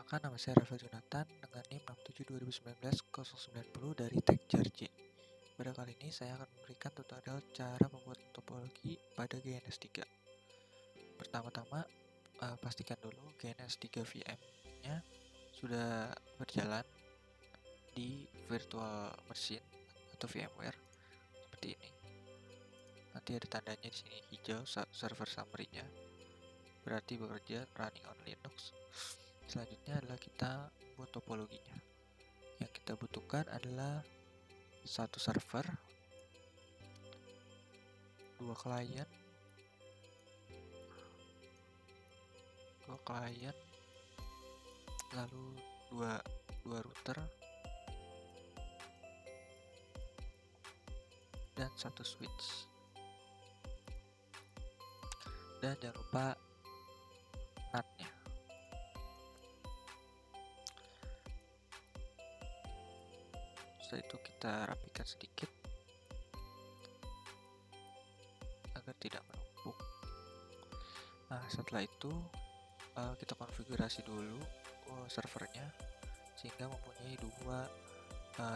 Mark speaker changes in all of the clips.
Speaker 1: Perkenalkan, nama saya Rafael Jonathan dengan NIM 67 2019 090 dari TechJarJ. Pada kali ini saya akan memberikan tutorial cara membuat topologi pada GNS3. Pertama-tama, pastikan dulu GNS3 VM-nya sudah berjalan di virtual machine atau VMware seperti ini. Nanti ada tandanya di sini hijau server summary-nya, berarti bekerja running on Linux. Selanjutnya adalah kita buat topologinya. Yang kita butuhkan adalah satu server, dua klien, lalu dua router, dan satu switch. Dan jangan lupa NAT-nya. Setelah itu kita rapikan sedikit agar tidak menumpuk. Nah, setelah itu kita konfigurasi dulu servernya sehingga mempunyai dua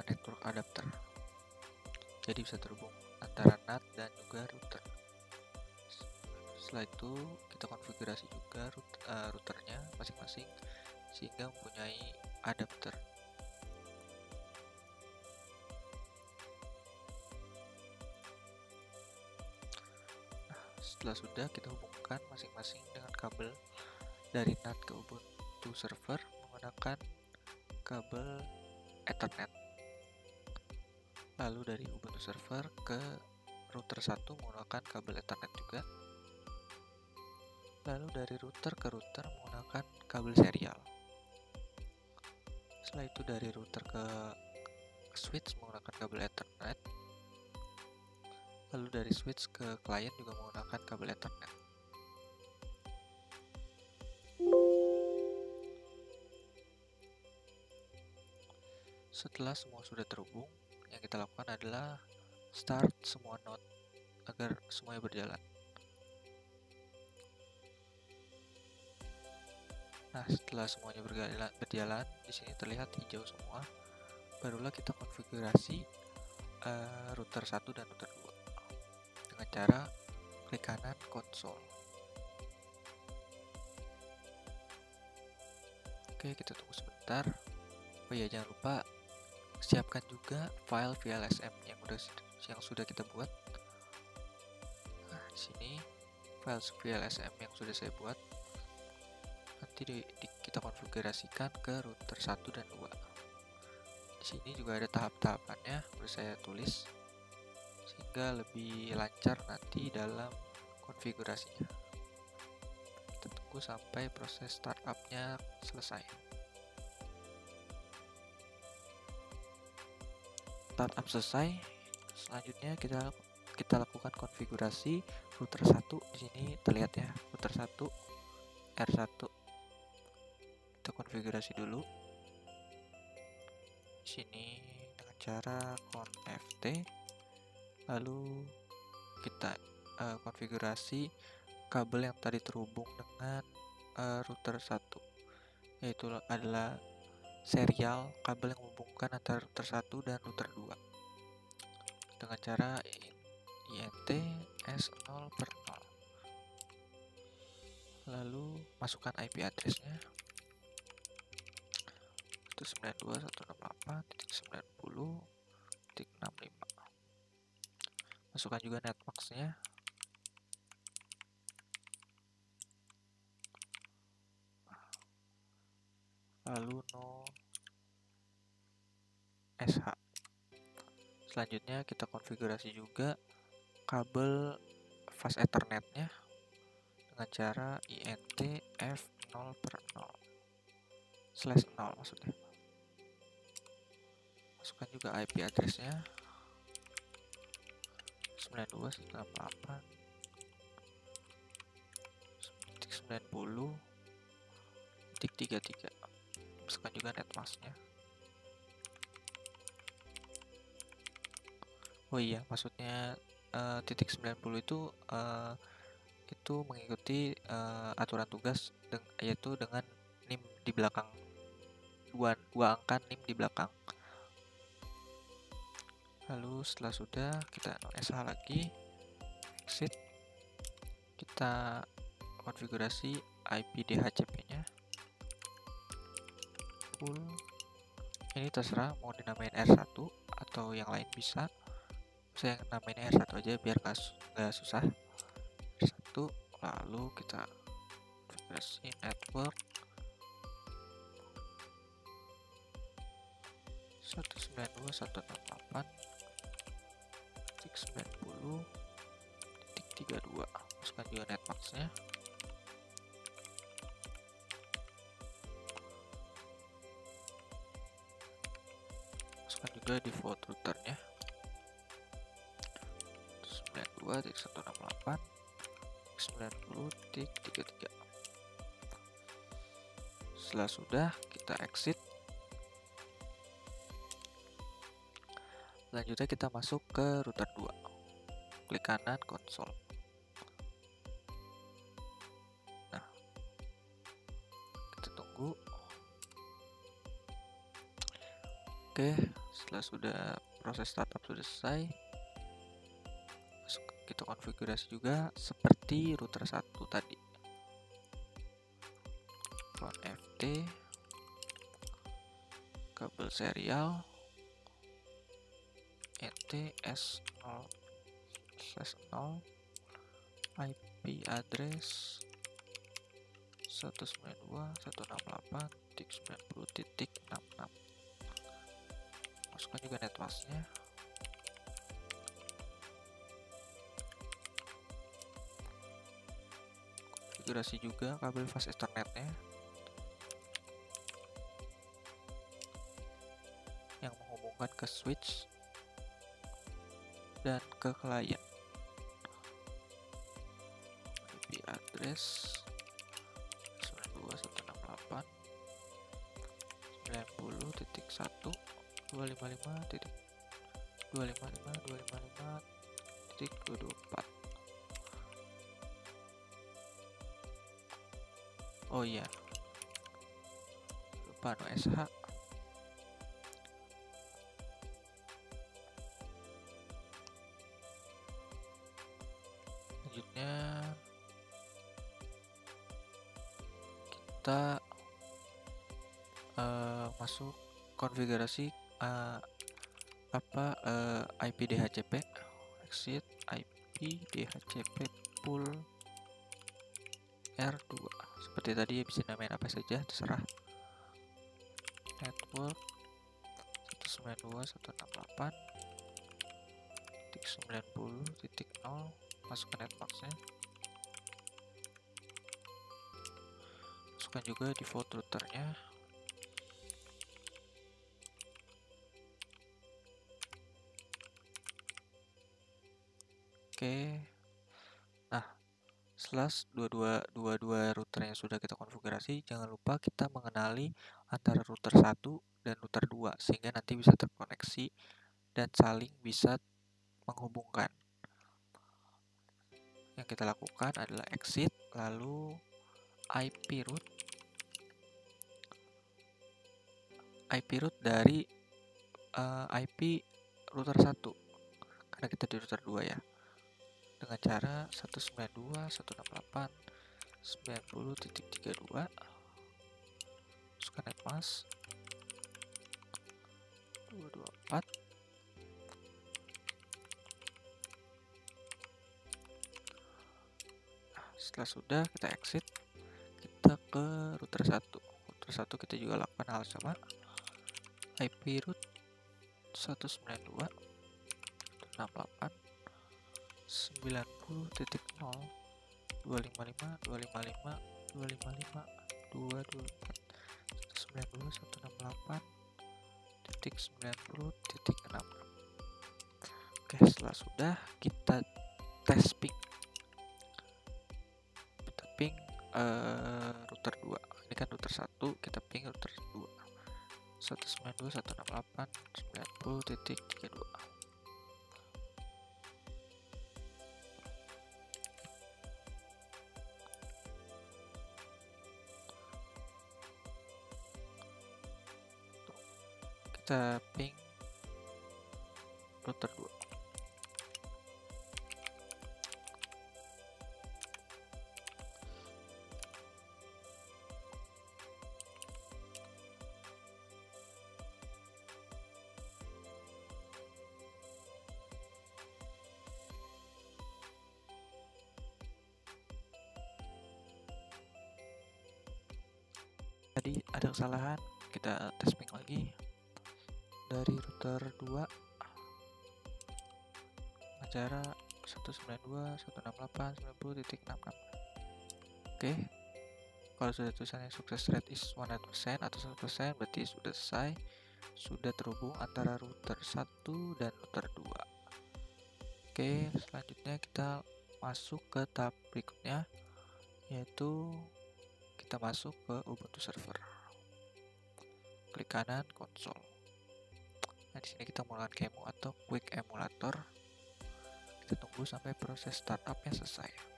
Speaker 1: network adapter, jadi bisa terhubung antara NAT dan juga router. Setelah itu kita konfigurasi juga routernya masing-masing sehingga mempunyai adapter. Setelah sudah, kita hubungkan masing-masing dengan kabel dari NAT ke Ubuntu server menggunakan kabel Ethernet. Lalu dari Ubuntu server ke router 1 menggunakan kabel Ethernet juga. Lalu dari router ke router menggunakan kabel serial. Setelah itu dari router ke switch menggunakan kabel Ethernet. Lalu dari switch ke klien juga menggunakan kabel Ethernet. Setelah semua sudah terhubung, yang kita lakukan adalah start semua node agar semuanya berjalan. Nah, setelah semuanya berjalan, di sini terlihat hijau semua. Barulah kita konfigurasi router 1 dan router 2 dengan cara klik kanan konsol. Oke, kita tunggu sebentar. Oh ya, jangan lupa siapkan juga file VLSM yang sudah kita buat. Nah, di sini file VLSM yang sudah saya buat nanti kita konfigurasikan ke router 1 dan 2. Di sini juga ada tahap-tahapannya, udah saya tulis sehingga lebih lancar nanti dalam konfigurasinya. Kita tunggu sampai proses startup-nya selesai. Startup selesai, selanjutnya kita lakukan konfigurasi router 1. Di sini terlihat ya, router 1 R1. Kita konfigurasi dulu. Di sini dengan cara conft, lalu kita konfigurasi kabel yang tadi terhubung dengan router 1, yaitu adalah serial kabel yang menghubungkan antara router 1 dan router 2 dengan cara int s0 per 0. Lalu masukkan IP address-nya 192.168.90.65. Masukkan juga netmask-nya. Lalu no sh. Selanjutnya kita konfigurasi juga kabel fast Ethernet-nya dengan cara int f0 per 0/0 maksudnya. Masukkan juga IP address-nya 92.168.90.33. Masukkan juga netmask-nya. Oh iya, maksudnya titik 90 itu mengikuti aturan tugas yaitu dengan NIM di belakang dua angka NIM di belakang. Lalu setelah sudah, kita SH lagi, exit, kita konfigurasi IP DHCP-nya, full. Ini terserah mau dinamain R1 atau yang lain bisa. Saya namainnya R1 aja biar nggak susah. R1, lalu kita konfigurasi network 192.168.90.32. Masukkan juga netmasknya. Masukkan juga default routernya 92.168.90.33. Setelah sudah, kita exit. Selanjutnya kita masuk ke router 2. Klik kanan konsol. Nah, kita tunggu. Oke, setelah sudah proses startup sudah selesai, kita konfigurasi juga seperti router 1 tadi. FT, kabel serial, NTS0/0, IP address 192.168.90.66. Masukkan juga netmasknya. Konfigurasi juga kabel fast ethernetnya yang menghubungkan ke switch dan ke klien. IP address 192.168.90.255.255.255.254. Oh iya, lupa no SH. Selanjutnya kita masuk konfigurasi IP DHCP, exit IP DHCP pool R2. Seperti tadi ya, bisa namain apa saja terserah. Network 192.168.90.0. Masukkan netmasknya. Masukkan juga default routernya. Oke. Nah, setelah dua router yang sudah kita konfigurasi, jangan lupa kita mengenali antara router 1 dan router 2 sehingga nanti bisa terkoneksi dan saling bisa menghubungkan. Yang kita lakukan adalah exit, lalu IP root dari IP router 1 karena kita di router 2 ya, dengan cara 192.168.90.32. Masukkan netmask 224. Setelah sudah, kita exit, kita ke router 1. Router 1 kita juga lakukan hal sama, IP root 192.168.255.255.255.192.168.90.66. Oke, setelah sudah, kita tes ping. Router 2. Ini kan router 1, kita ping router 2. 192.168.90.32. kita ping router 2. Tadi ada kesalahan, kita tes ping lagi dari router 2 acara 192.168.90.66. Oke, kalau sudah tulisannya success rate is 100% atau 100%, berarti sudah selesai, sudah terhubung antara router 1 dan router 2. Oke, selanjutnya kita masuk ke tahap berikutnya, yaitu kita masuk ke Ubuntu server. Klik kanan konsol. Nah, di sini kita menggunakan QEMU atau Quick Emulator. Kita tunggu sampai proses startupnya selesai.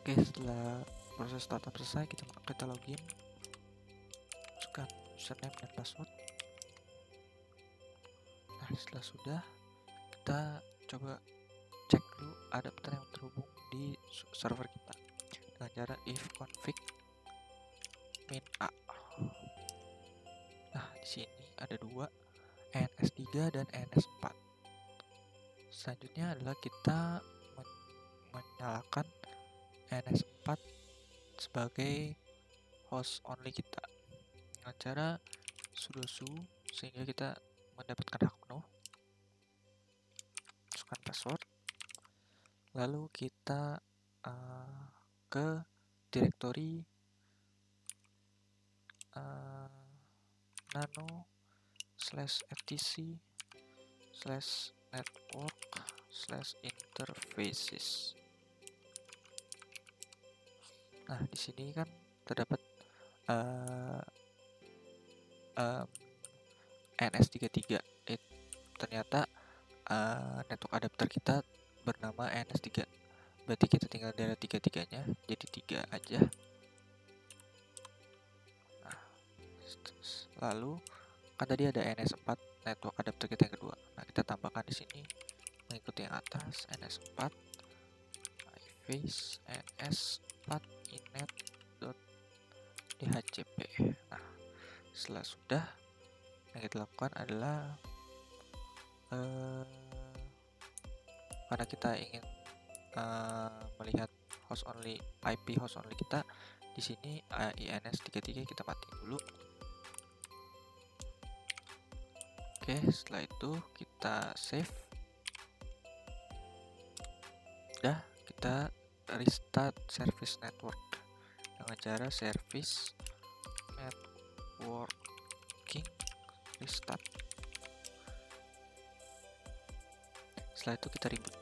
Speaker 1: Oke, setelah proses startup selesai, kita login, masukkan username dan password. Nah, setelah sudah, kita coba cek dulu adapter yang terhubung di server kita dengan cara if config min a. Nah, di sini ada dua, NS3 dan NS4. Selanjutnya adalah kita menyalakan NS4 sebagai host only kita dengan cara sudo su sehingga kita mendapatkan hak penuh. Masukkan password, lalu kita ke direktori nano/etc/network/interfaces. Nah, di sini kan terdapat NS33. Ternyata network adapter kita bernama NS3. Berarti kita tinggal dari tiga-tiganya, jadi 3 aja. Nah, lalu kan tadi ada NS4 network adapter kita yang kedua. Nah, kita tambahkan di sini mengikuti yang atas, NS4 iFace NS4 inet.dhcp. Nah, setelah sudah, yang kita lakukan adalah karena kita ingin melihat host only IP host only kita di sini INS33 kita matiin dulu. Oke, setelah itu kita save. Udah, kita restart service network dengan cara service networking restart. Setelah itu kita reboot.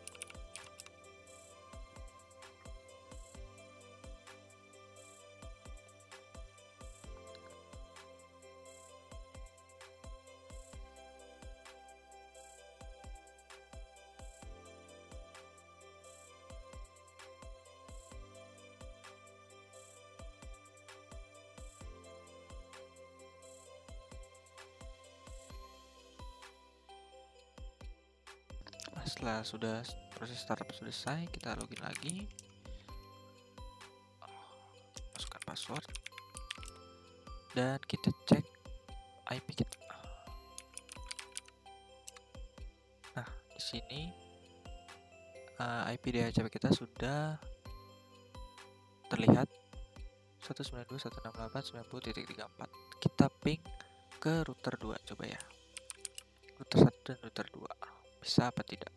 Speaker 1: Setelah sudah proses startup selesai, kita login lagi, masukkan password, dan kita cek IP kita. Nah, di sini IP DHCP kita sudah terlihat 192.168.90.34. Kita ping ke router 2 coba ya. Router 1 dan router 2. Bisa apa tidak?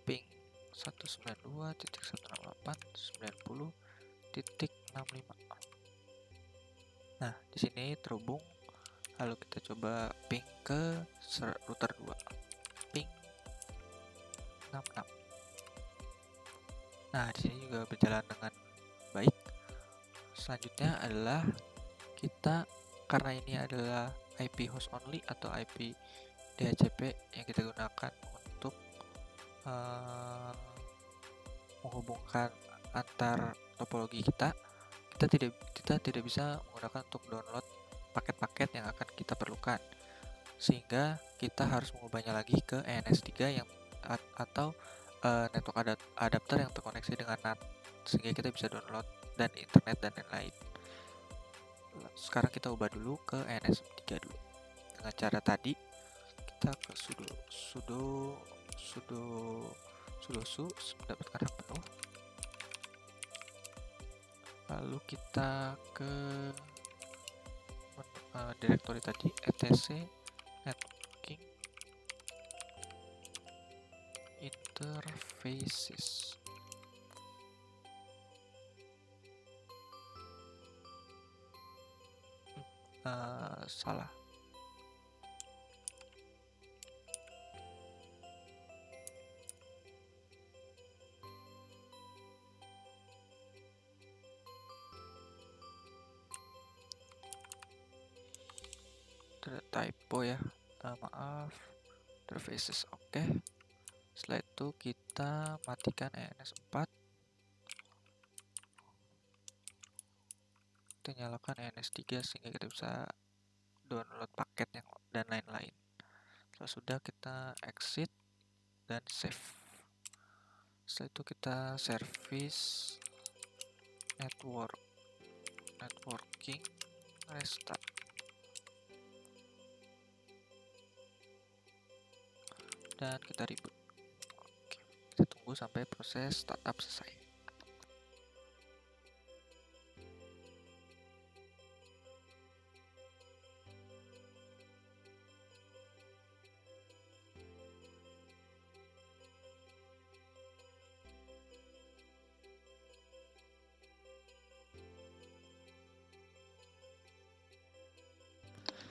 Speaker 1: Ping 192.168.90.65. Nah, di sini terhubung. Lalu kita coba ping ke router 2. Ping 66. Nah, di sini juga berjalan dengan baik. Selanjutnya adalah kita, karena ini adalah IP host only atau IP DHCP yang kita gunakan untuk menghubungkan antar topologi kita tidak bisa menggunakan untuk download paket-paket yang akan kita perlukan, sehingga kita harus mengubahnya lagi ke ENS3 yang atau network adapter yang terkoneksi dengan NAT, sehingga kita bisa download dan internet dan lain-lain. Sekarang kita ubah dulu ke ENS3 dulu dengan cara tadi. Kita ke sudo su mendapatkan hak penuh. Lalu kita ke directory tadi, etc networking interfaces. Salah. Ada typo ya, maaf. Interfaces, oke. Setelah itu kita matikan ENS4. Kita nyalakan ENS3 sehingga kita bisa download paket dan lain-lain. Setelah sudah, kita exit dan save. Setelah itu kita service networking restart. Dan kita reboot. Oke, kita tunggu sampai proses startup selesai.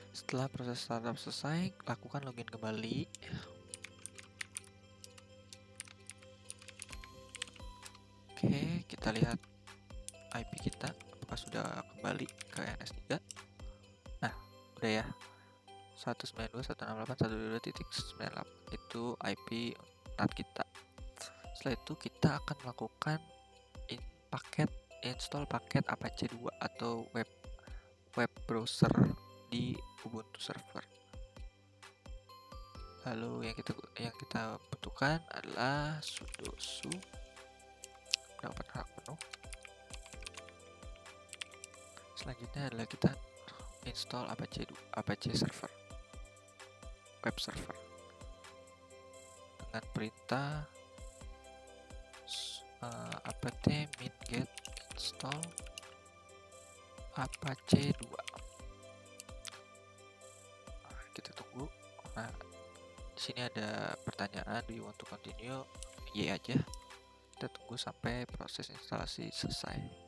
Speaker 1: Setelah proses startup selesai, lakukan login kembali. Oke, kita lihat IP kita apakah sudah kembali ke ENS3. Nah, udah ya. 192.168.122.98 itu IP NAT kita. Setelah itu kita akan melakukan install paket Apache 2 atau web browser di Ubuntu server. Lalu yang kita butuhkan adalah sudo su dapat hak penuh. Selanjutnya adalah kita install Apache server, web server, dengan perintah apt min get install Apache 2. Kita tunggu. Nah, di sini ada pertanyaan, do you want to continue? Y aja. Kita tunggu sampai proses instalasi selesai.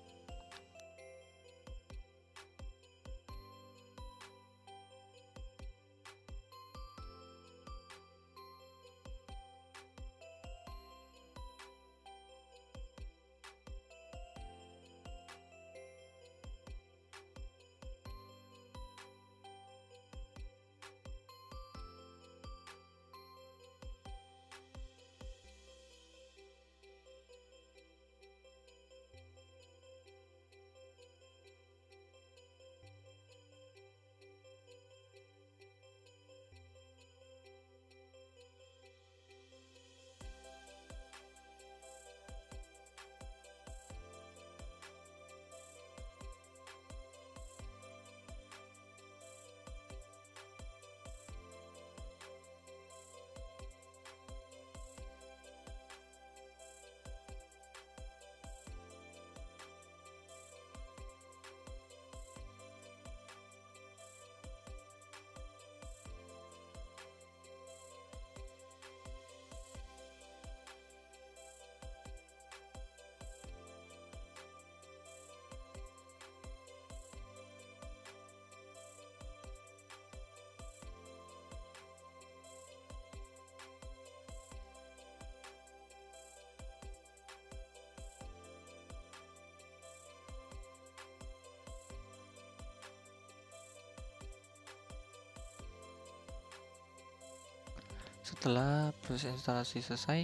Speaker 1: Setelah proses instalasi selesai,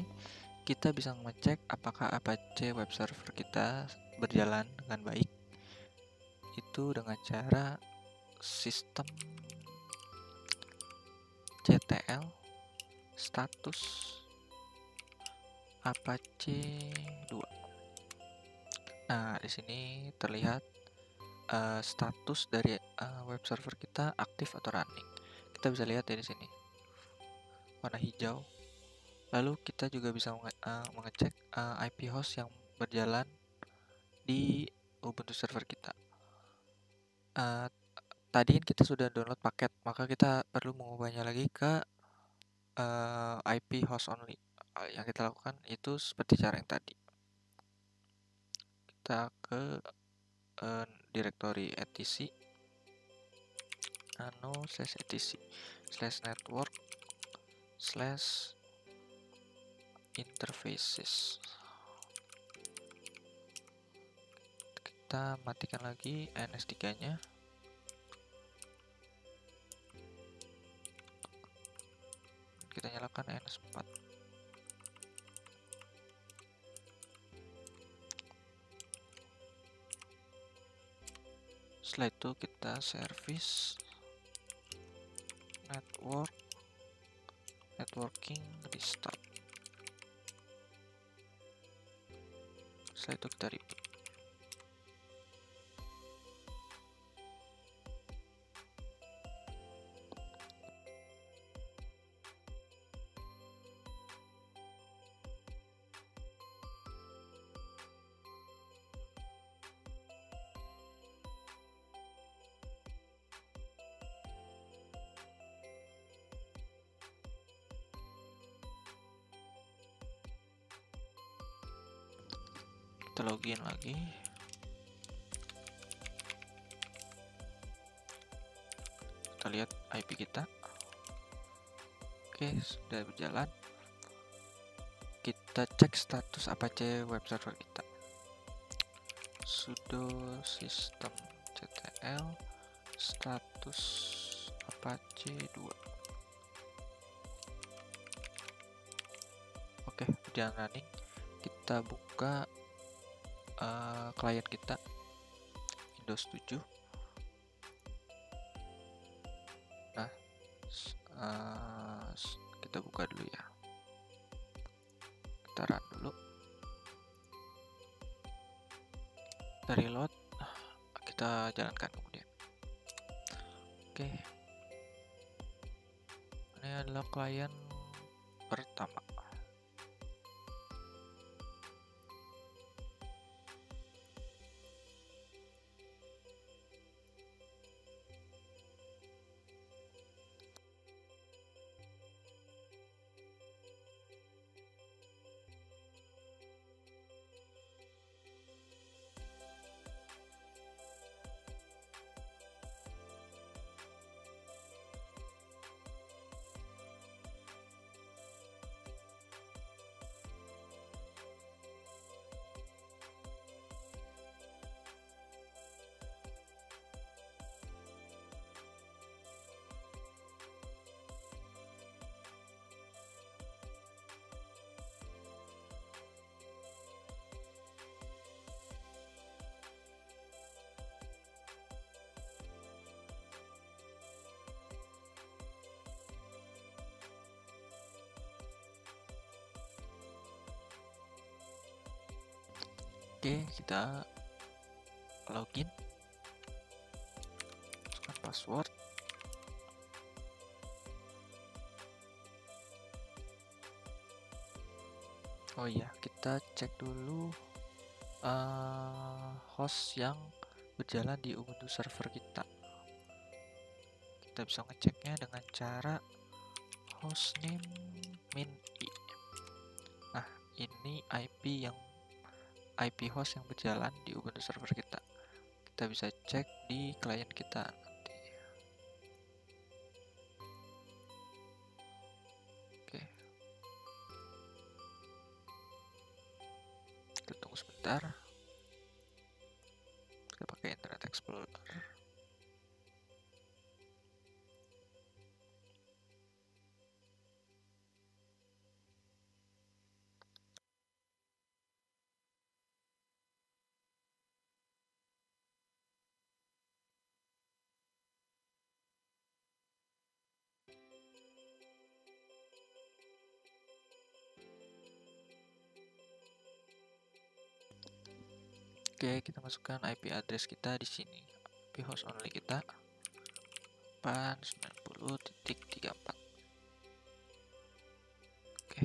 Speaker 1: kita bisa mengecek apakah Apache web server kita berjalan dengan baik. Itu dengan cara sistem ctl status Apache 2. Nah, di sini terlihat status dari web server kita aktif atau running. Kita bisa lihat dari sini warna hijau. Lalu kita juga bisa mengecek IP host yang berjalan di Ubuntu server kita. Tadi kita sudah download paket, maka kita perlu mengubahnya lagi ke IP host only. Yang kita lakukan itu seperti cara yang tadi. Kita ke directory etc /etc/network/interfaces. Kita matikan lagi NS3-nya. Kita nyalakan NS4. Setelah itu kita service networking restart. Setelah itu kita repeat. Kita login lagi. Kita lihat IP kita. Oke, sudah berjalan. Kita cek status Apache web server kita. Sudo systemctl status Apache 2. Oke, berjalan running. Kita buka klien kita Windows 7. Nah, kita buka dulu ya. Kita run dulu. Dari load, kita jalankan kemudian. Oke, ini adalah klien pertama. Oke, kita login, masukkan password. Oh iya, kita cek dulu host yang berjalan di Ubuntu server kita. Kita bisa ngeceknya dengan cara hostname -i. Nah, ini IP host yang berjalan di Ubuntu server kita. Kita bisa cek di klien kita nanti. Oke. Kita tunggu sebentar. Kita pakai Internet Explorer. Oke, kita masukkan IP address kita di sini. IP host only kita 890.34. Oke.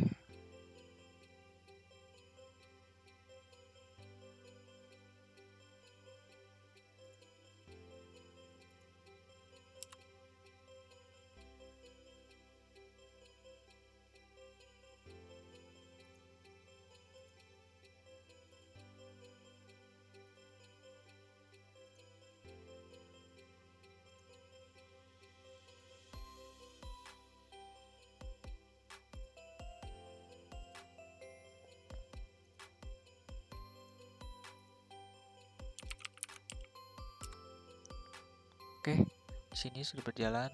Speaker 1: Oke, di sini sudah berjalan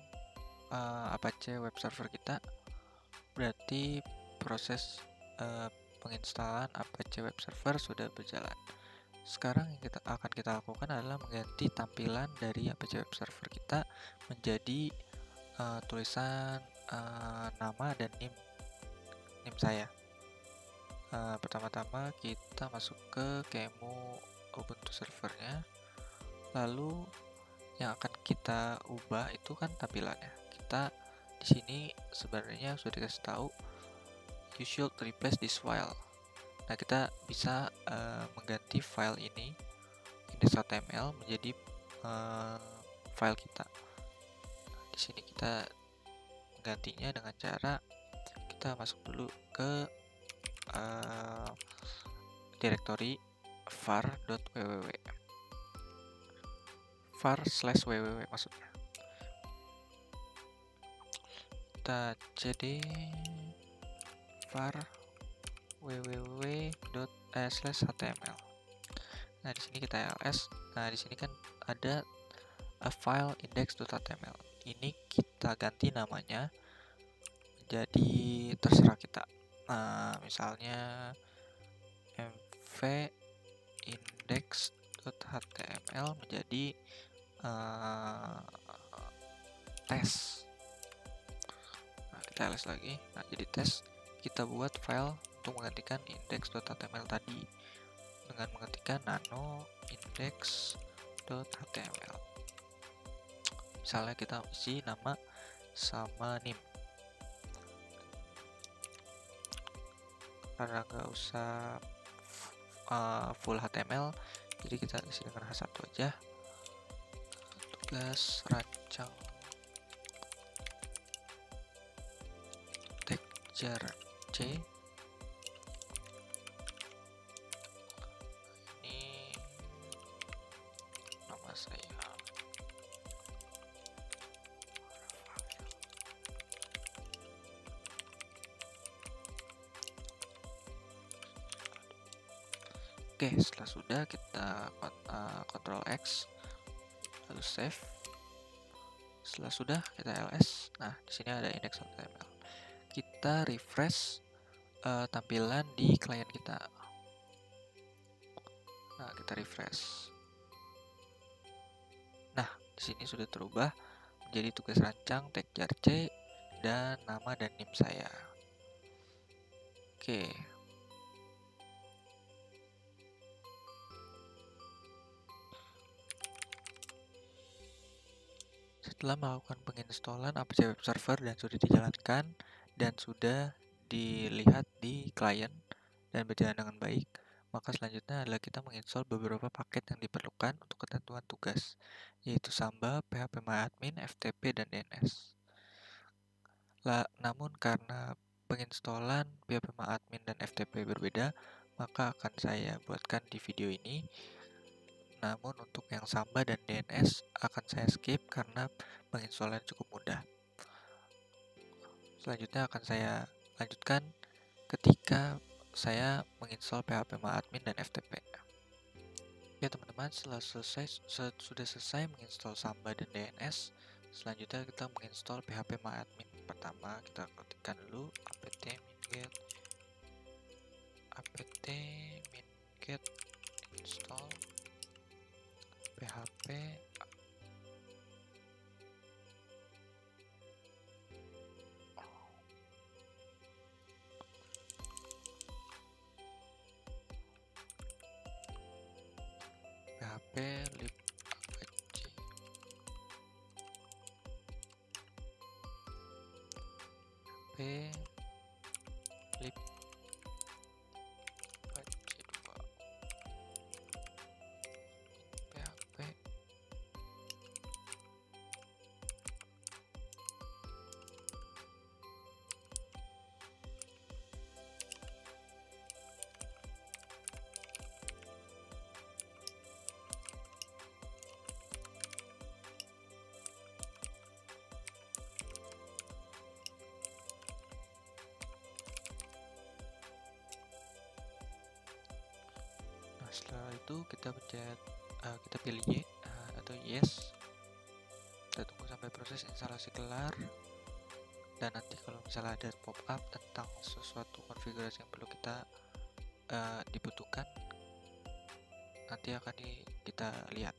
Speaker 1: Apache web server kita. Berarti proses penginstalan Apache web server sudah berjalan. Sekarang yang akan kita lakukan adalah mengganti tampilan dari Apache web server kita menjadi tulisan nama dan NIM saya. Pertama-tama kita masuk ke QEMU Ubuntu servernya, lalu yang akan kita ubah itu kan tampilannya. Kita di sini sebenarnya sudah dikasih tahu you should replace this file. Nah, kita bisa mengganti file ini index.html menjadi file kita. Di sini kita menggantinya dengan cara kita masuk dulu ke direktori var.www var/www maksudnya. Kita cd var www.html. Nah, di sini kita ls. Nah, di sini kan ada a file index.html. Ini kita ganti namanya menjadi terserah kita. Nah, misalnya mv index.html menjadi tes. Nah, kita ls lagi. Nah, jadi tes. Kita buat file untuk menggantikan index.html tadi dengan mengetikkan nano index.html. Misalnya kita isi nama sama NIM. Karena nggak usah full HTML, jadi kita isi dengan H1 aja. Tugas rancang tag jar C. Ini nama saya. Oke, setelah sudah kita Ctrl X lalu save. Setelah sudah kita ls. Nah, di sini ada index.html. Kita refresh tampilan di klien kita. Nah, kita refresh. Nah, di sini sudah terubah menjadi tugas rancang tag jar C dan nama dan NIM saya. Oke. Setelah melakukan penginstalan Apache Web Server dan sudah dijalankan dan sudah dilihat di klien dan berjalan dengan baik, maka selanjutnya adalah kita menginstal beberapa paket yang diperlukan untuk ketentuan tugas, yaitu Samba, phpMyAdmin, FTP, dan DNS. Namun karena penginstalan phpMyAdmin dan FTP berbeda, maka akan saya buatkan di video ini. Namun untuk yang Samba dan DNS akan saya skip karena penginstalan cukup mudah. Selanjutnya akan saya lanjutkan ketika saya menginstal phpMyAdmin dan FTP. Ya teman-teman, sudah selesai menginstal Samba dan DNS. Selanjutnya kita menginstal phpMyAdmin. Pertama kita ketikkan dulu apt-get install php lib apache lib apache 2 php. Nah, setelah itu kita pencet kita pilih Y atau yes. Kita tunggu sampai proses instalasi kelar, dan nanti kalau misalnya ada pop up tentang sesuatu konfigurasi yang perlu kita dibutuhkan, nanti akan kita lihat.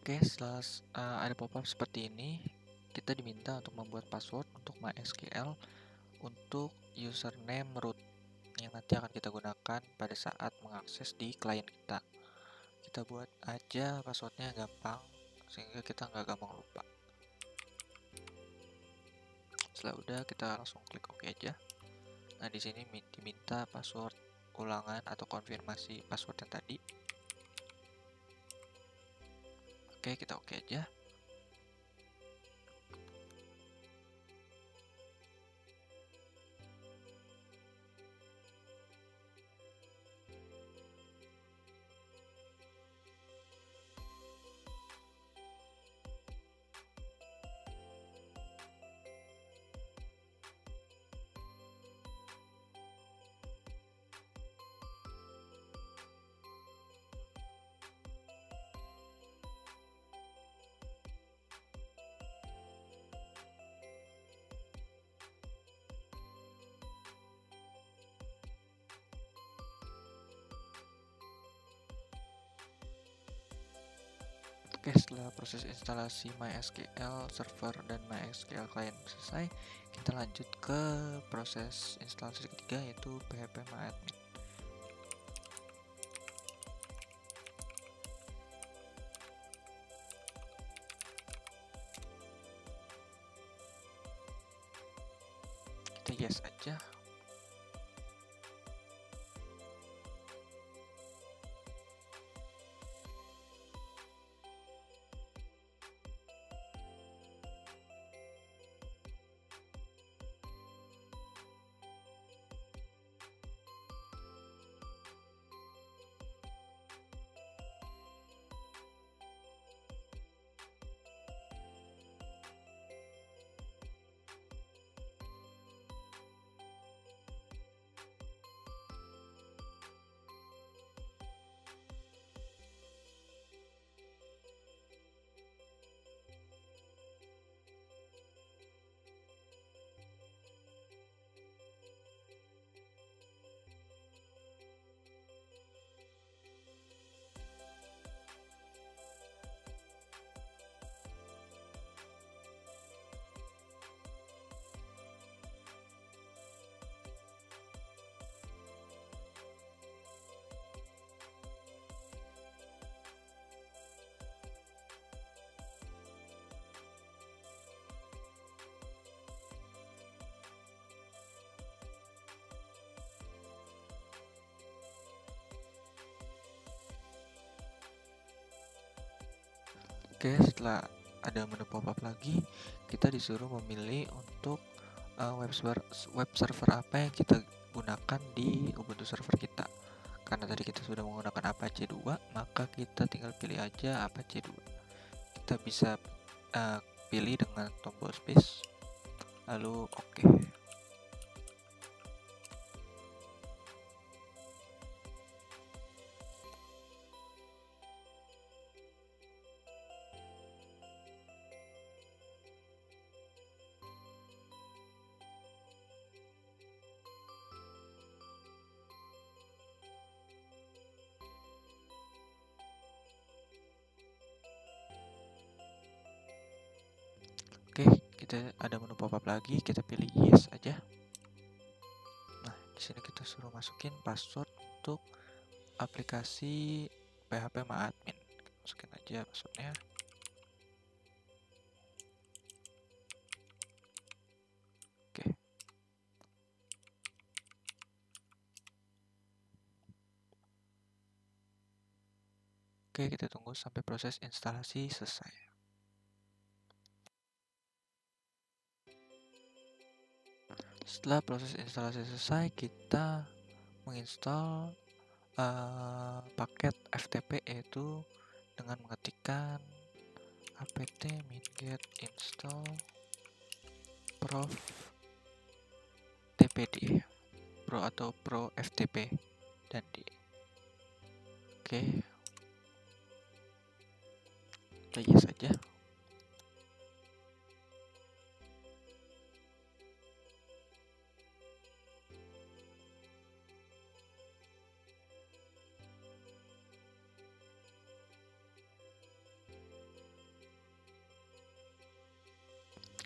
Speaker 1: Oke, setelah ada pop-up seperti ini, kita diminta untuk membuat password untuk MySQL untuk username root yang nanti akan kita gunakan pada saat mengakses di klien kita. Kita buat aja passwordnya gampang sehingga kita nggak gampang lupa. Setelah udah, kita langsung klik OK aja. Nah, di sini diminta password ulangan atau konfirmasi password yang tadi. Oke, kita OK aja. Oke, setelah proses instalasi MySQL server dan MySQL client selesai, kita lanjut ke proses instalasi ketiga, yaitu phpMyAdmin. yes aja. Oke, setelah ada menu pop-up lagi, kita disuruh memilih untuk web server apa yang kita gunakan di Ubuntu server kita. Karena tadi kita sudah menggunakan Apache 2, maka kita tinggal pilih aja Apache 2. Kita bisa pilih dengan tombol space, lalu oke. Oke, kita ada menu pop-up lagi, kita pilih yes aja. Nah, di sini kita suruh masukin password untuk aplikasi PHP MyAdmin. Masukin aja passwordnya. Oke. Oke, kita tunggu sampai proses instalasi selesai. Setelah proses instalasi selesai, kita menginstal paket FTP, yaitu dengan mengetikkan apt minget install prof tpd pro atau pro ftp dan d. Oke, kita yes saja.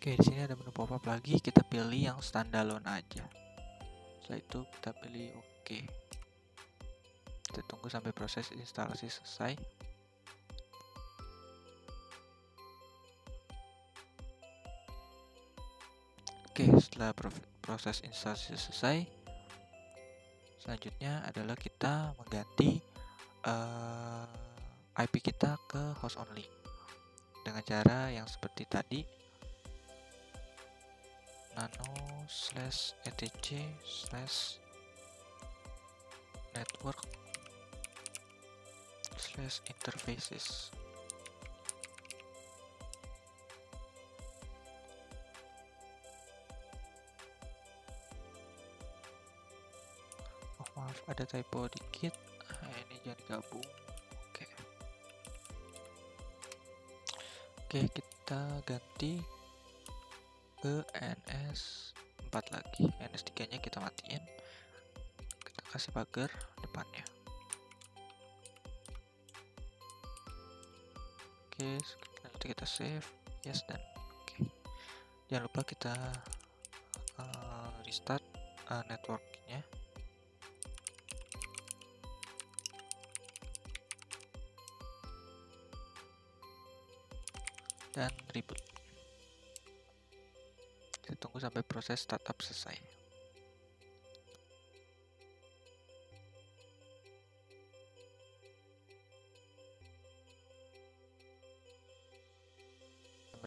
Speaker 1: Oke, di sini ada menu pop-up lagi, kita pilih yang standalone aja. Setelah itu kita pilih oke. Kita tunggu sampai proses instalasi selesai. Oke, setelah proses instalasi selesai, selanjutnya adalah kita mengganti IP kita ke host only dengan cara yang seperti tadi, nano/etc/network/interfaces. Oh maaf, ada typo dikit. Ini jangan gabung. Oke, kita ganti ke NS4 lagi. NS3 nya kita matiin, kita kasih pagar depannya. Oke, selanjutnya kita save, yes, dan oke. Jangan lupa kita restart networknya. Dan reboot. Kita tunggu sampai proses startup selesai.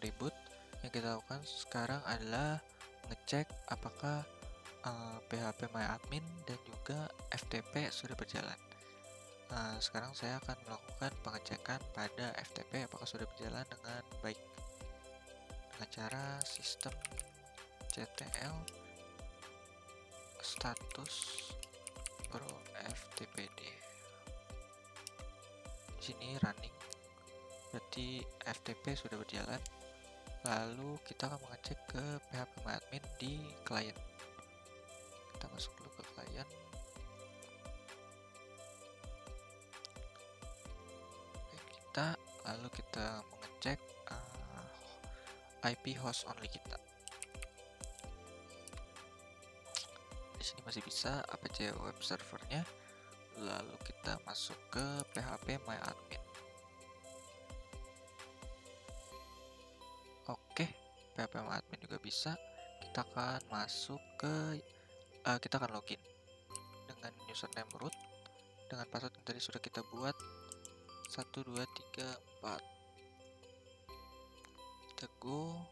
Speaker 1: reboot, yang kita lakukan sekarang adalah ngecek apakah PHP MyAdmin dan juga FTP sudah berjalan. Sekarang saya akan melakukan pengecekan pada FTP apakah sudah berjalan dengan baik dengan cara sistem ctl status pro ftpd. Di sini running, berarti FTP sudah berjalan. Lalu kita akan mengecek ke PHP MyAdmin di klien. Kita masuk dulu ke klien. Lalu kita mengecek IP host only kita. Di sini masih bisa apac web servernya. Lalu kita masuk ke PHP MyAdmin. Oke, PHP MyAdmin juga bisa. Kita akan masuk ke kita akan login dengan username root dengan password yang tadi sudah kita buat 1 2 3 4. Kita go.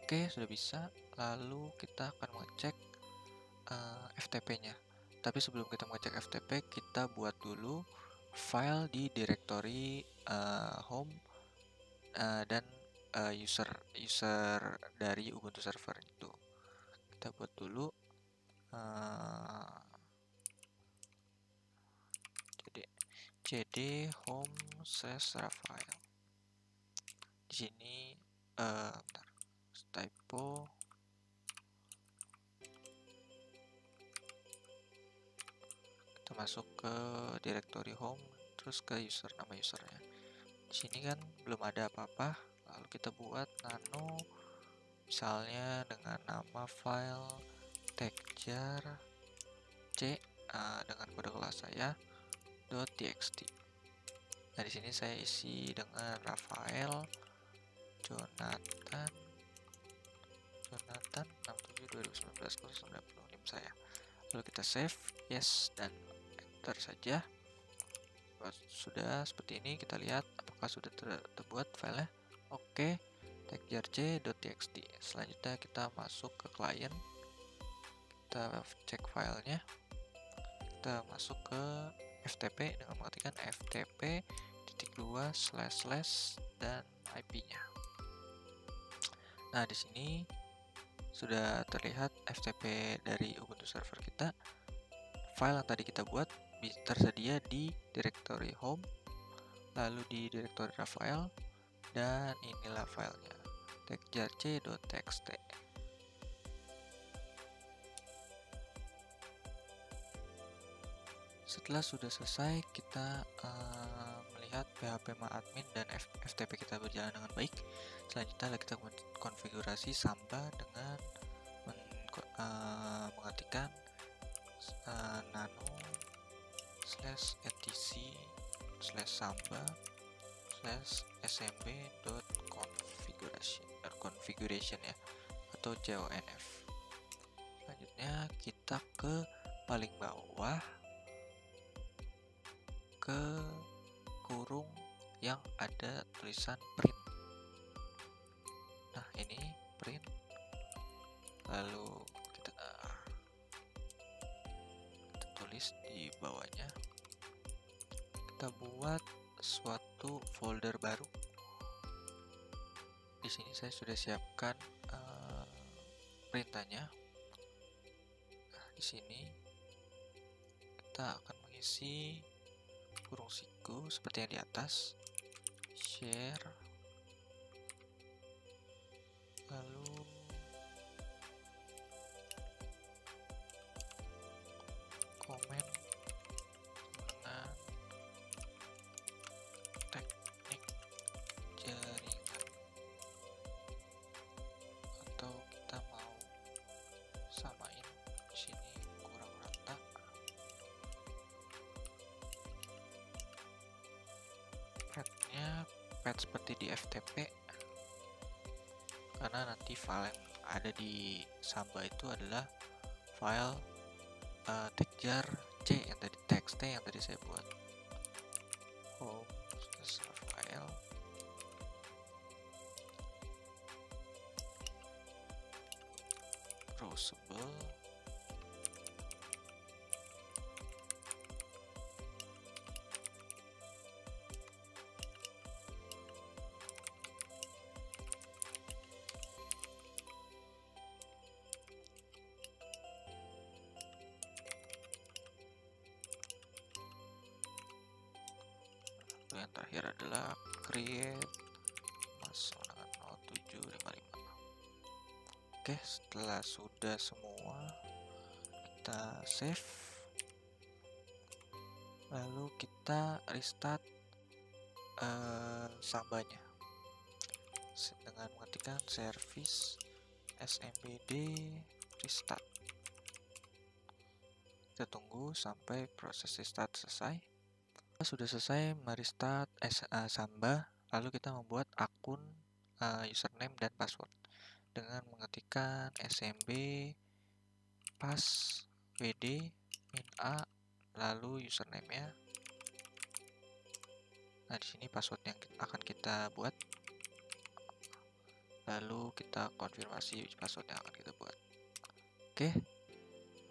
Speaker 1: Oke, sudah bisa. Lalu kita akan mengecek FTP-nya. Tapi sebelum kita mengecek FTP, kita buat dulu file di directory home dan user dari Ubuntu server itu. Kita buat dulu cd home/Rafael. Di sini bentar, typo. Kita masuk ke directory home, terus ke nama usernya. Di sini kan belum ada apa-apa, lalu kita buat nano, misalnya dengan nama file texture c dengan kode kelas saya .txt. Nah, di sini saya isi dengan Rafael Jonathan 67/2019/096 saya. Lalu kita save, yes, dan enter saja. Sudah seperti ini, kita lihat apakah sudah terbuat filenya. Oke, texture.txt. Selanjutnya kita masuk ke klien, kita cek filenya, kita masuk ke FTP dengan mengetikkan ftp:// dan IP-nya. Nah, di sini sudah terlihat FTP dari Ubuntu server kita. File yang tadi kita buat tersedia di directory home, lalu di directory Rafael, dan inilah filenya texture.txt. Setelah sudah selesai, kita melihat PHP MyAdmin dan FTP kita berjalan dengan baik. Selanjutnya kita konfigurasi Samba dengan mengetikkan nano/etc/samba/smb.configuration ya, atau conf. Selanjutnya kita ke paling bawah, ke kurung yang ada tulisan print. Nah, ini print. Lalu kita tulis di bawahnya. Kita buat suatu folder baru. Di sini saya sudah siapkan perintahnya. Nah, di sini kita akan mengisi kurung siku seperti yang di atas. Share. Lalu komen dengan teknik jaringan, atau kita mau samain di sini kurang rata. Path-nya path seperti di FTP, karena nanti file yang ada di Samba itu adalah file texture C yang tadi, txt yang tadi saya buat. Home/Rafael, browsable, yang terakhir adalah create masuk dengan 0755. Oke, setelah sudah semua kita save, lalu kita restart Sambanya dengan mengetikkan service smbd restart. Kita tunggu sampai proses restart selesai. Sudah selesai merestart Samba, lalu kita membuat akun username dan password dengan mengetikkan smb pas wd min a, lalu username-nya. Nah, di sini password yang akan kita buat, lalu kita konfirmasi password yang akan kita buat. Oke,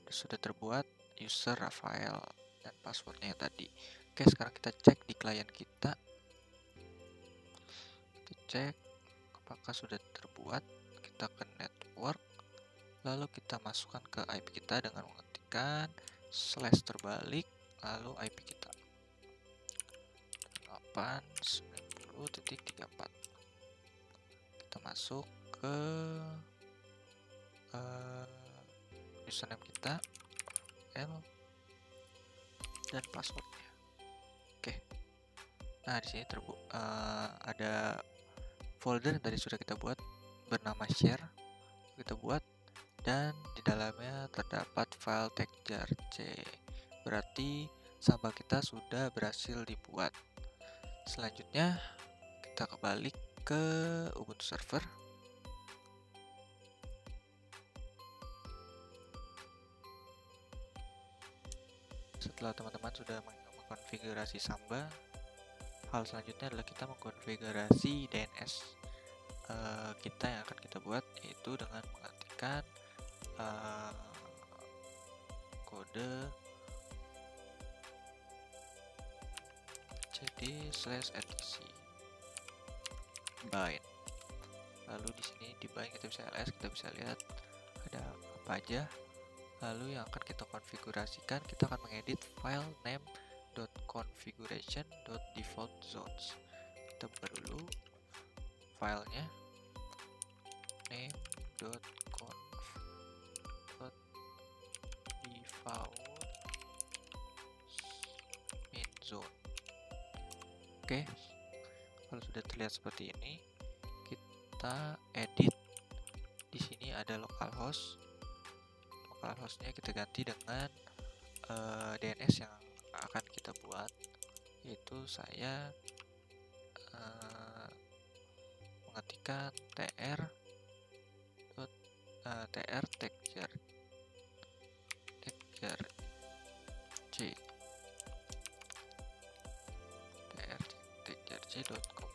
Speaker 1: sudah terbuat user Rafael dan passwordnya tadi. Oke, sekarang kita cek di klien kita. Kita cek apakah sudah terbuat. Kita ke network, lalu kita masukkan ke IP kita dengan mengetikkan slash terbalik, lalu IP kita 890.34. Kita masuk ke username kita, L, dan passwordnya. Oke. Nah, di sini ada folder yang tadi sudah kita buat bernama share. Kita buat, dan di dalamnya terdapat file textjar.c. Berarti Samba kita sudah berhasil dibuat. Selanjutnya kita kembali ke Ubuntu server. Setelah teman-teman sudah mengkonfigurasi Samba, hal selanjutnya adalah kita mengkonfigurasi DNS kita yang akan kita buat, yaitu dengan mengetikkan kode cd/etc bind. Lalu di sini di bind kita bisa ls, kita bisa lihat ada apa aja. Lalu yang akan kita konfigurasikan, kita akan mengedit file name.configuration.defaultZones. Kita buka dulu filenya, name.config.defaultZone. Oke, kalau sudah terlihat seperti ini, kita edit. Di sini ada localhost. Localhostnya kita ganti dengan DNS yang akan kita buat, yaitu saya mengetikkan tr textjar.c.com.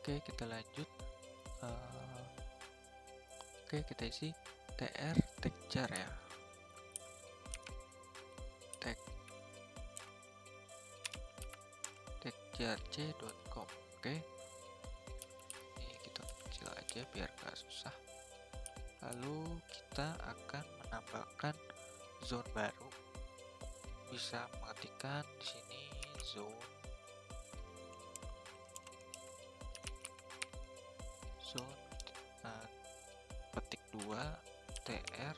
Speaker 1: Oke, kita lanjut. Oke, kita isi tr textjar ya, textjarc.com. Oke, ini kita kecil aja biar gak susah. Lalu kita akan menambahkan zone baru. Bisa mengetikkan di sini zone petik 2 tr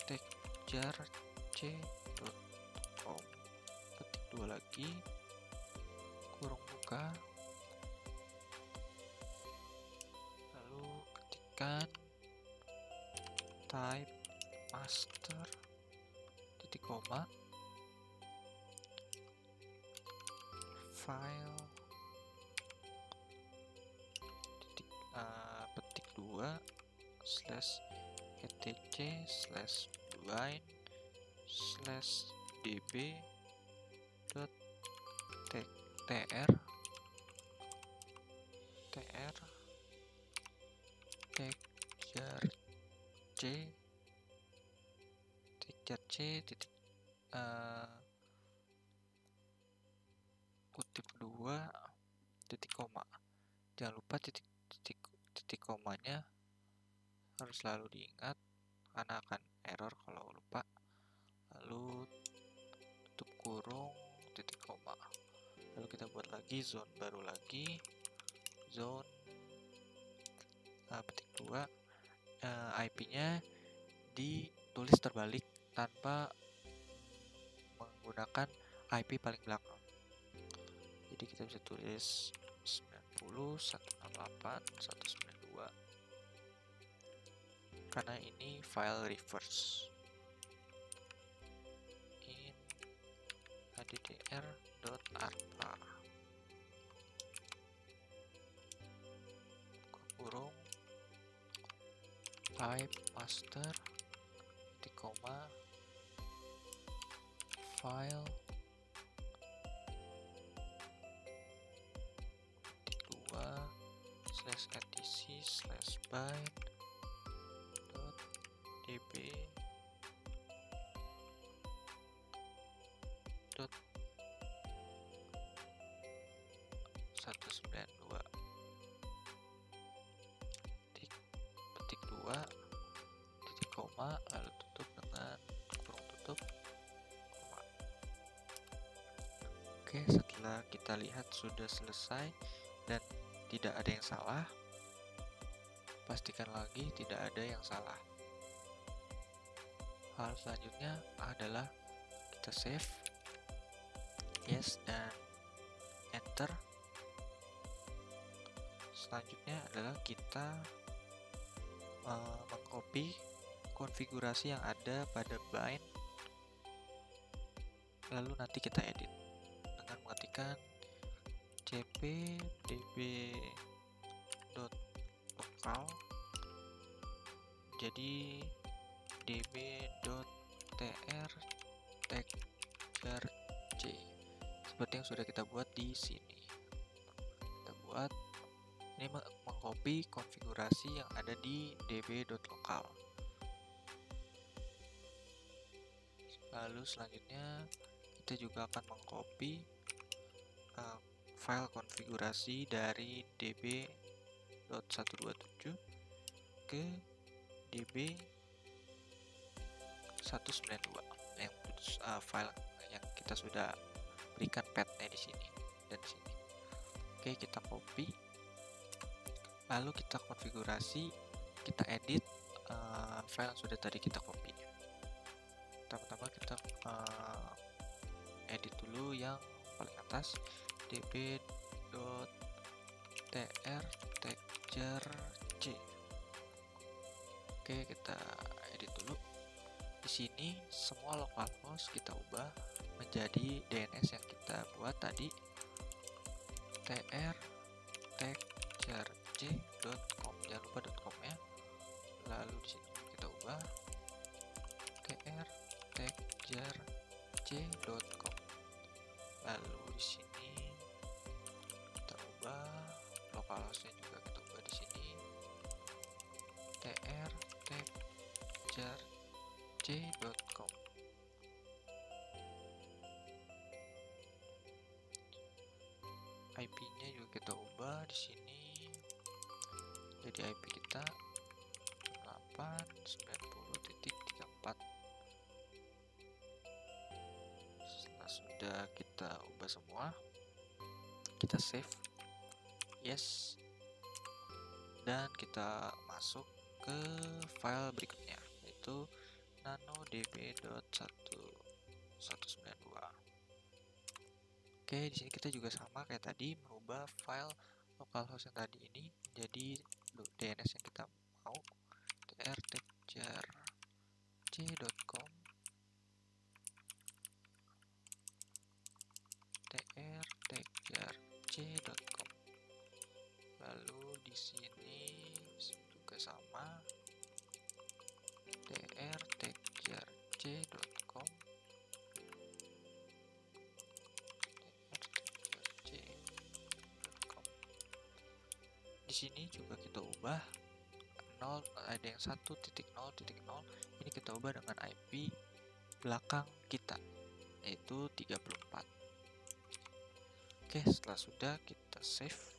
Speaker 1: textjarc.com, petik 2 lagi, kurung buka, lalu ketikkan type master titik koma file titik petik 2 slash etc slash bind slash db dot tr tr texture c titik kutip 2 titik koma. Jangan lupa titik komanya harus selalu diingat karena akan error kalau lupa. Lalu tutup kurung titik koma. Lalu kita buat lagi zone baru lagi, zone petik 2, IP-nya ditulis terbalik tanpa menggunakan IP paling belakang. Jadi kita bisa tulis 90, 168, 192 karena ini file reverse. In addr.arpa kurung pipe master titik koma file titik 2 /etc/bind db dot 192 petik 2 titik koma lalu tutup dengan kurung tutup koma. Oke, setelah kita lihat sudah selesai dan tidak ada yang salah, pastikan lagi tidak ada yang salah. Hal selanjutnya adalah kita save, yes, dan enter. Selanjutnya adalah kita mengcopy konfigurasi yang ada pada bind, lalu nanti kita edit dengan mengetikkan cp db.local jadi db.tr texture c seperti yang sudah kita buat di sini. Kita buat ini mengcopy konfigurasi yang ada di db.local. Lalu selanjutnya kita juga akan mengcopy file konfigurasi dari db.127 ke db192 yang file yang kita sudah berikan path-nya di sini dan di sini. Oke, kita copy, lalu kita konfigurasi, kita edit file yang sudah tadi kita copy. Pertama-tama kita edit dulu yang paling atas, db.tr texture c. Oke, kita edit dulu. Di sini semua localhost kita ubah menjadi DNS yang kita buat tadi, tr texturec.com. Jangan lupa .com ya. Lalu di sini kita ubah tr texturec.com. Lalu di sini kita ubah localhostnya juga kita ubah di sini tr texturec.com. IP-nya juga kita ubah di sini. Jadi IP kita 890.34. Setelah sudah kita ubah semua, kita save, yes, dan kita masuk ke file berikutnya, yaitu nanodb.192. Oke, di sini kita juga sama kayak tadi, merubah file localhost yang tadi ini menjadi DNS yang kita mau, trtexturec.com, trtexturec.com. Lalu di sini juga sama, trtexturec.com, sini juga kita ubah 0, ada yang 1.0.0, ini kita ubah dengan IP belakang kita, yaitu 34. Oke, setelah sudah kita save,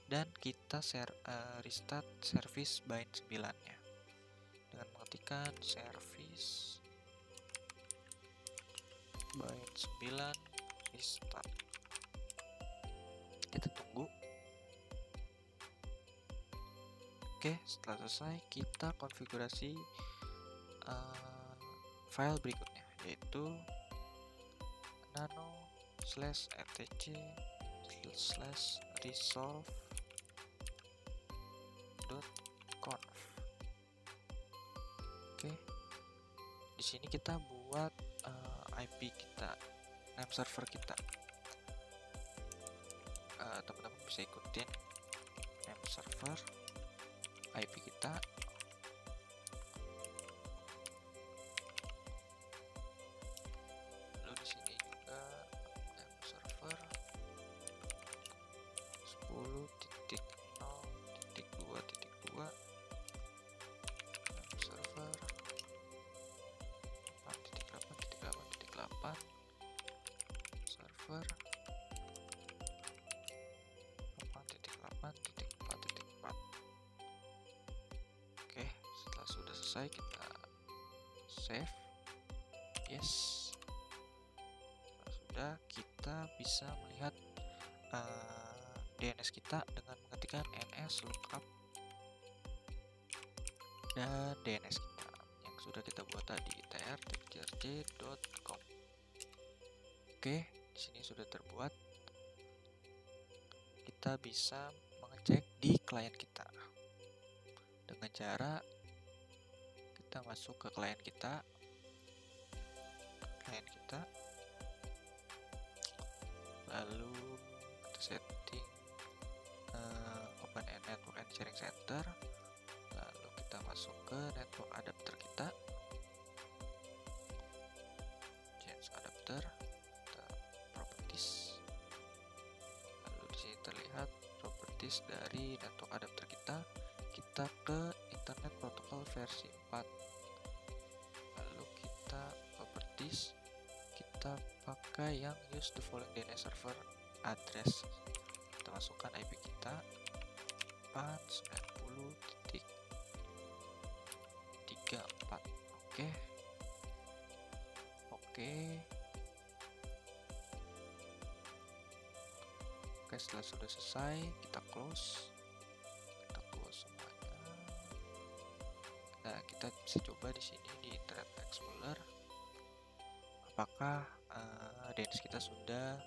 Speaker 1: dan kita restart service bind 9-nya dengan mengetikkan service bind 9 restart. Kita tunggu. Oke, setelah selesai kita konfigurasi file berikutnya, yaitu nano/etc/resolve.conf. Oke, di sini kita buat IP kita, name server kita. Teman-teman bisa ikutin name server, IP kita. Lalu di sini juga name server 10.0.2.2, name server 8.8.8.8, server 8.8.4.4. Oke, setelah sudah selesai kita save. Yes. Setelah sudah, kita bisa melihat DNS kita dengan mengetikkan ns lookup dan DNS kita yang sudah kita buat tadi, tr.grj.com. Oke, di sini sudah terbuat. Kita bisa mengecek di klien kita dengan cara kita masuk ke klien kita, lalu kita setting open network and sharing center, lalu kita masuk ke network adapter kita, change adapter, kita properties, lalu di sini terlihat properties dari network adapter kita ke internet protocol versi 4, lalu kita properties, kita pakai yang use the following DNS server address, kita masukkan IP kita 490.34. Oke, setelah sudah selesai kita close semuanya. Nah, kita bisa coba di sini di Internet Explorer apakah DNS kita sudah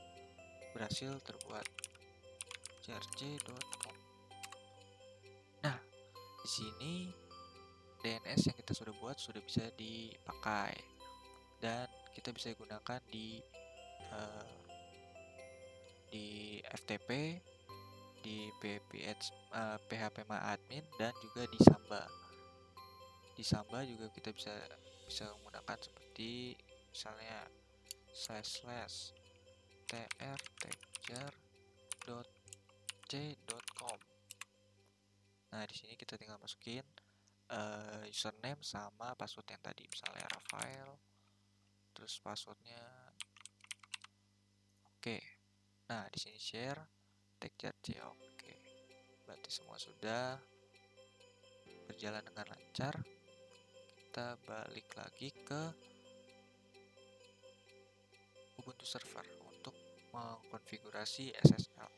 Speaker 1: berhasil terbuat, grj.com. Nah, di sini DNS yang kita sudah buat sudah bisa dipakai dan kita bisa gunakan di FTP, di phpMyAdmin, dan juga di Samba. Di Samba juga kita bisa menggunakan seperti misalnya //tr.c.com. Nah, di sini kita tinggal masukin username sama password yang tadi, misalnya Rafael, terus passwordnya. Oke. Nah, di sini share tag.grj. Oke. Berarti semua sudah berjalan dengan lancar. Kita balik lagi ke Ubuntu server untuk mengkonfigurasi SSL.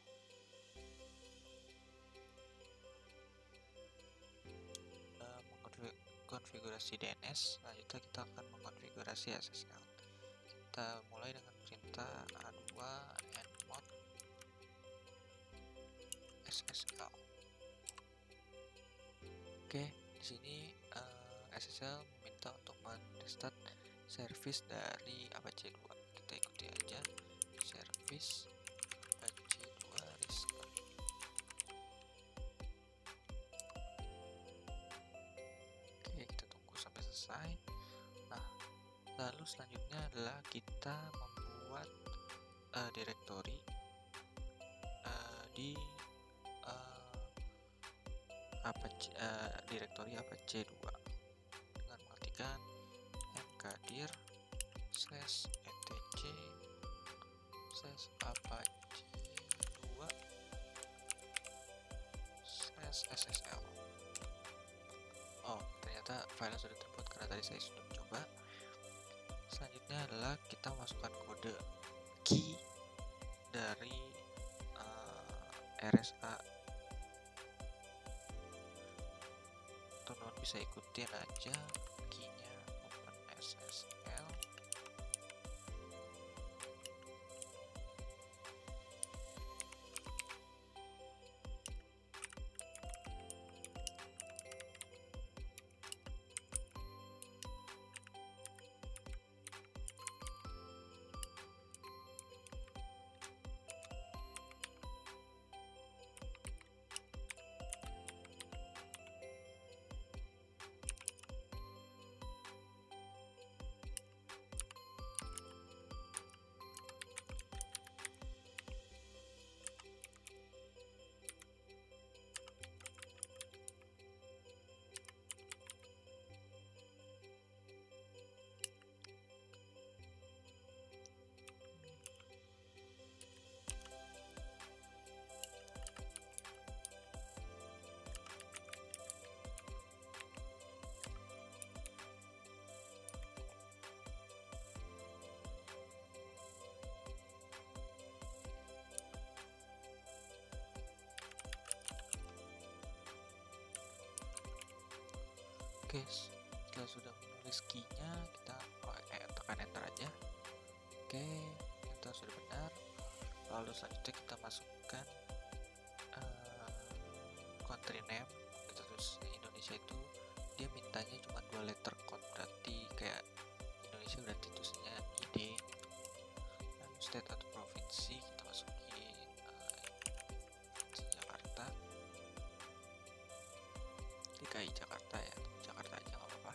Speaker 1: Konfigurasi DNS, selanjutnya kita akan mengkonfigurasi SSL. Kita mulai dengan perintah a2 nmod SSL. Oke, di sini SSL meminta untuk menrestart service dari Apache 2. Kita ikuti aja, service Apache 2 restart. Oke, kita tunggu sampai selesai. Nah, lalu selanjutnya adalah kita membuat directory di direktori apache 2 dengan mengetikkan mkdir /etc /apache 2 /ssl. Oh, ternyata filenya sudah terbuat karena tadi saya sudah mencoba. Selanjutnya adalah kita masukkan kode key dari RSA. Teman-teman bisa ikutin aja key-nya OpenSSL. Oke, setelah sudah menulis key-nya, kita tekan enter aja. Oke, enter sudah benar. Lalu selanjutnya kita masukkan country name. Kita tulis Indonesia itu dia mintanya cuma 2 letter code, berarti kayak Indonesia berarti tulisnya ID. Lalu state atau provinsi kita masukin Jakarta, DKI Jakarta ya. Jakarta aja nggak apa-apa.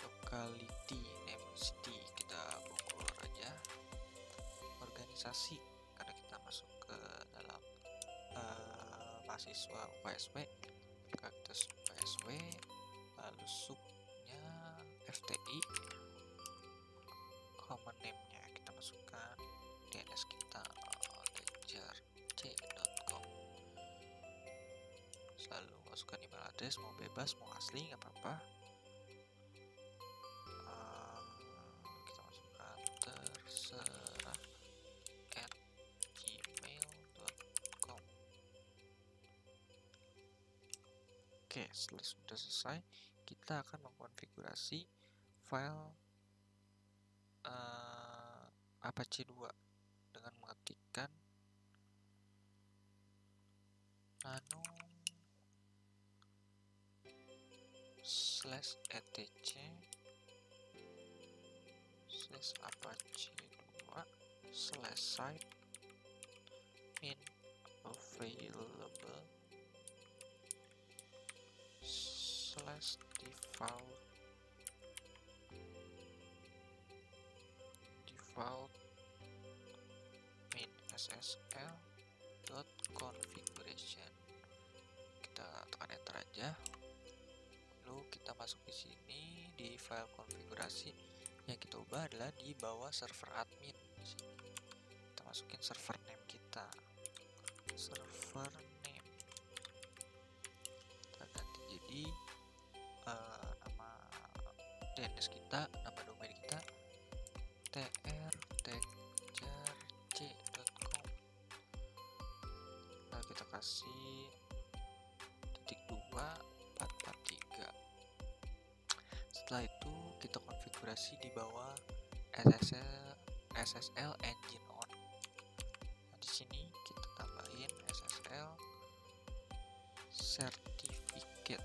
Speaker 1: Locality name city kita Bogor aja. Organisasi karena kita masuk ke dalam mahasiswa UPSW, maka kita UPSW. Lalu subnya FTI. Common name-nya kita masukkan DNS kita tejarc.com. Lalu masukkan email address, mau bebas mau asli nggak apa-apa. Kita masukkan terserah @gmail.com. Oke, setelah sudah selesai kita akan mengkonfigurasi file Apache 2 dengan mengetikkan nano /etc /apache 2 /site min available /default min ssl .configuration. Kita tekan enter aja. Lalu kita masuk di sini di file konfigurasi. Yang kita ubah adalah di bawah server admin. Kita masukin server name kita. Server name. Kita ganti jadi nama DNS kita, nama domain kita trtejarc.com. Lalu kita kasih .2.443. Setelah itu kita konfigurasi di bawah SSL engine on. Nah, di sini kita tambahin SSL certificate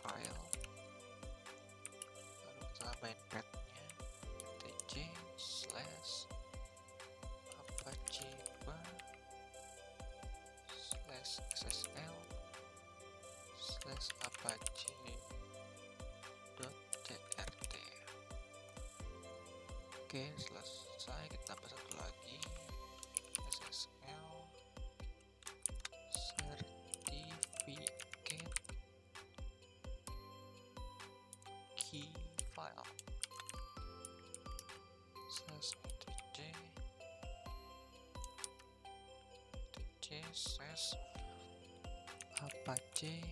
Speaker 1: file. Lalu kita tambahin path-nya /apache 2 /ssl /apache.trt. Oke, selesai. Kita tambah satu lagi, SSL certificate key file slash apache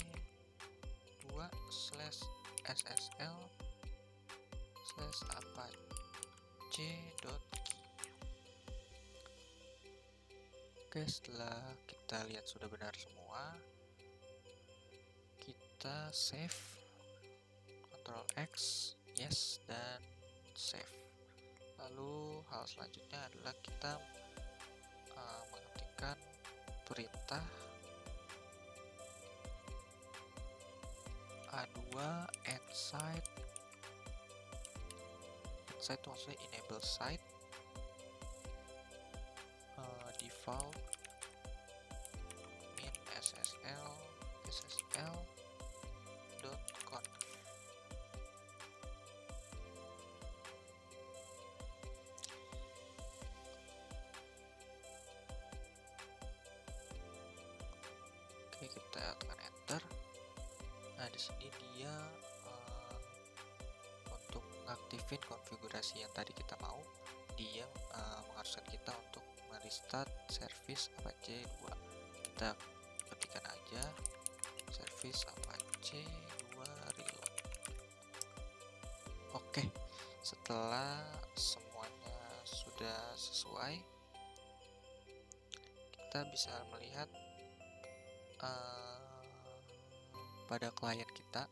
Speaker 1: 2 slash ssl slash apache.key. Oke, setelah kita lihat sudah benar semua, kita save, Ctrl X, yes, dan save. Lalu hal selanjutnya adalah kita mengetikkan perintah A2 inside maksudnya enable site default min ssl.conf. Oke, kita tekan enter. Nah, di sini dia untuk mengaktifin konfigurasi yang tadi kita mau, dia mengharuskan kita untuk merestart service Apache 2. Kita ketikkan aja service Apache 2 reload. Oke, setelah semuanya sudah sesuai, kita bisa melihat pada klien kita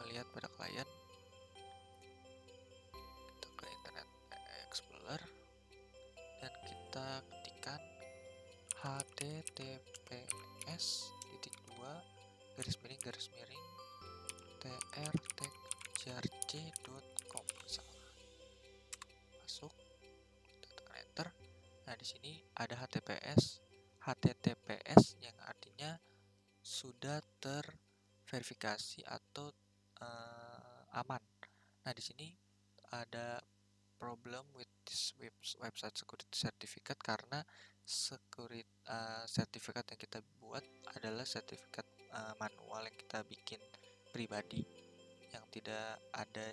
Speaker 1: lihat pada klien, kita ke Internet Explorer dan kita ketikkan https://trtechjarc.com misalnya. Masuk, kita tekan enter. Nah, di sini ada HTTPS yang artinya sudah terverifikasi atau aman. Nah, di sini ada problem with this website security certificate karena sertifikat yang kita buat adalah sertifikat manual yang kita bikin pribadi yang tidak ada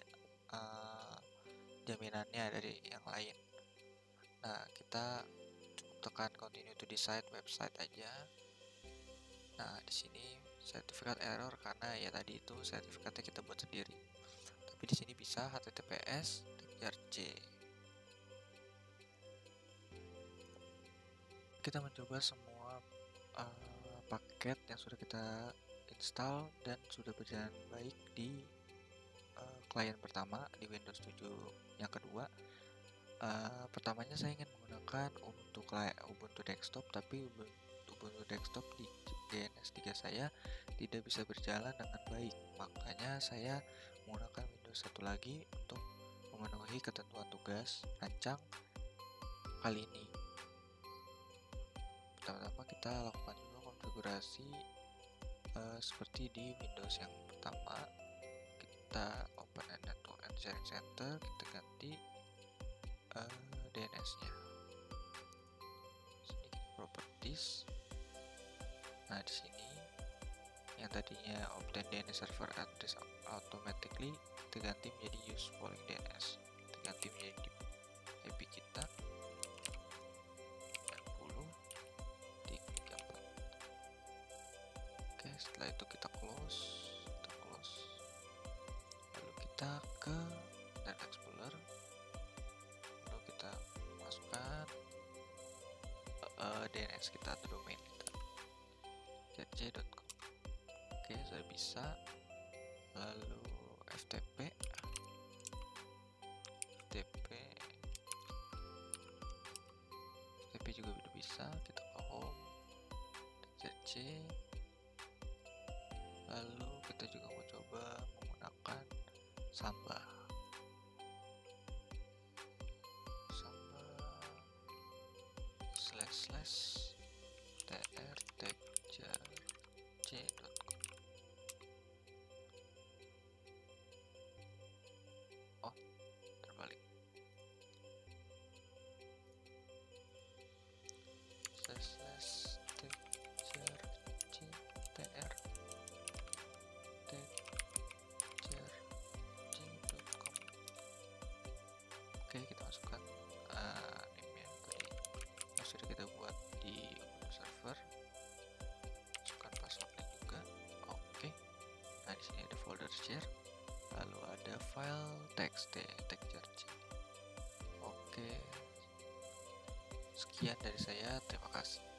Speaker 1: jaminannya dari yang lain. Nah, kita cukup tekan continue to the site website aja. Nah, di sini sertifikat error karena ya tadi itu sertifikatnya kita buat sendiri. Tapi di sini bisa https jarc. Kita mencoba semua paket yang sudah kita install dan sudah berjalan baik di klien pertama di Windows 7 yang kedua. Pertamanya saya ingin menggunakan Ubuntu desktop, tapi Ubuntu desktop di GNS3 saya tidak bisa berjalan dengan baik, makanya saya menggunakan Windows 1 lagi untuk memenuhi ketentuan tugas rancang kali ini. Pertama-tama kita lakukan juga konfigurasi seperti di Windows yang pertama. Kita open network and sharing center, kita ganti DNS-nya. Sini properties. Nah, di sini yang tadinya obtain DNS server address automatically kita ganti menjadi use following DNS. Kita ganti menjadi IP kita 10.34. Oke, setelah itu kita close. Lalu kita ke Internet Explorer. Lalu kita masukkan DNS kita atau domain kita, jarc.com. Oke, sudah bisa. Lalu FTP juga udah bisa. Kita ke home jarc. Lalu kita juga mau coba menggunakan Samba /trtechjarc.com. Oke, kita masukkan name yang tadi yang sudah kita buat di Ubuntu server. Masukkan passwordnya juga. Oke. Nah, di sini ada folder share, lalu ada file txt texture. Oke. Sekian dari saya, terima kasih.